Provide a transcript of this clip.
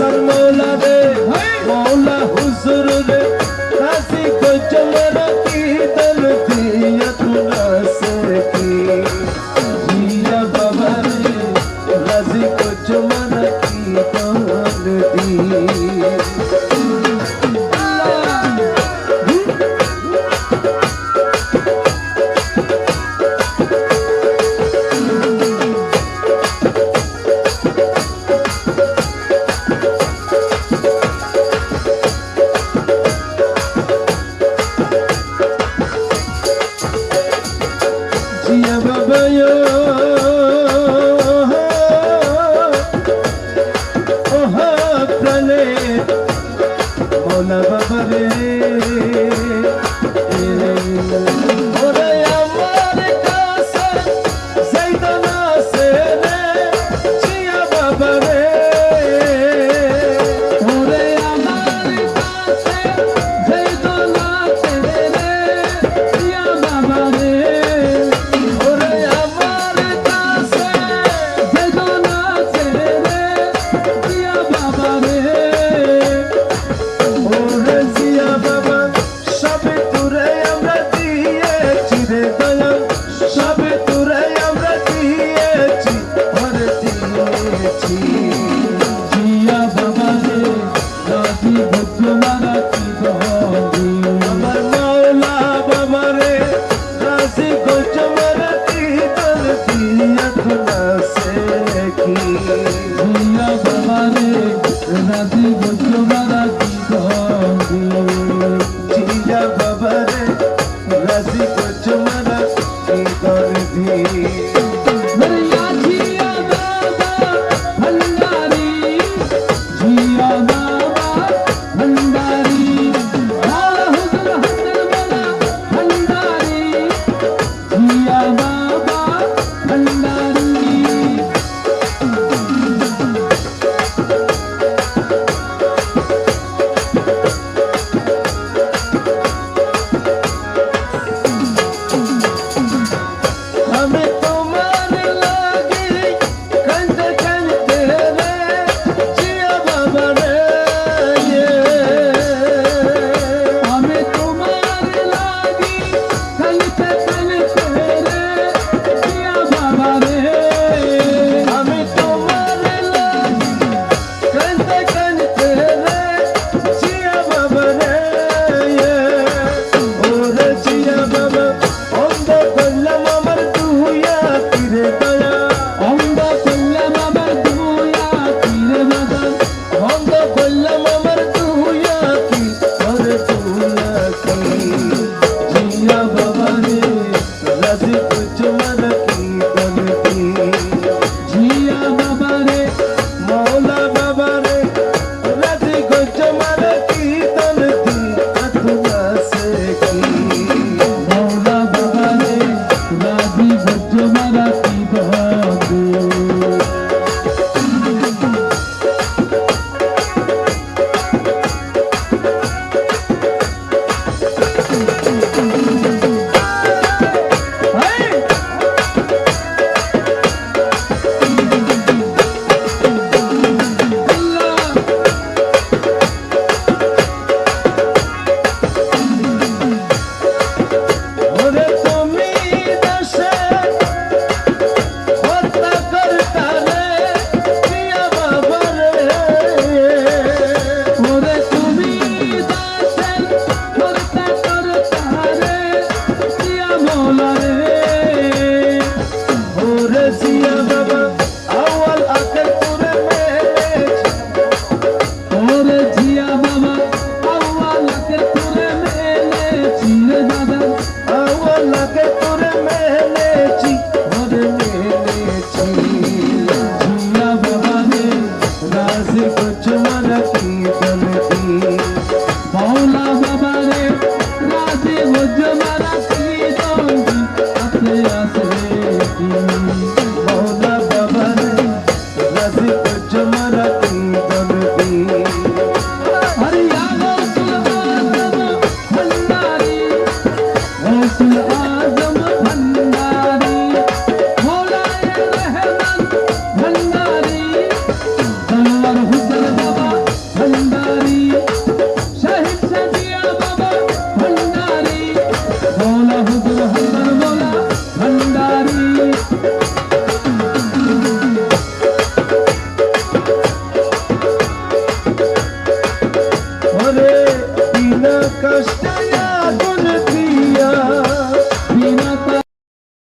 কাউসার মৌলা রে মৌলা হুজুর রে রাজি কইছ মারা কি দল দিয়া তোরা সে কি জিয়া বাবা রে রাজি কইছ মারা কি দল দিয়া জিয়া বাবা প্রাণে মৌলা বাবা রে ওরে আমার কাছে যাইত না সে রে জিয়া বাবা রে ওরে আমার কাছে যাইত না সে রে জিয়া বাবা রে ওরে আমার কাছে যাইত না সে রে জিয়া বাবা রে ওরে জিয়া বাবা সবে তোরে আমরা দিয়েছি রে দয়াল সবে তোরে আমরা দিয়েছি ঘরে দিয়েছি জিয়া বাবা রে রাজি ভদ্র মারা কি গহরি আমার মাওলা বাবা রে রাজি গোচ মারা কি দল দিয়া তোলা সে কি জিয়া বাবা রে রাজি ভদ্র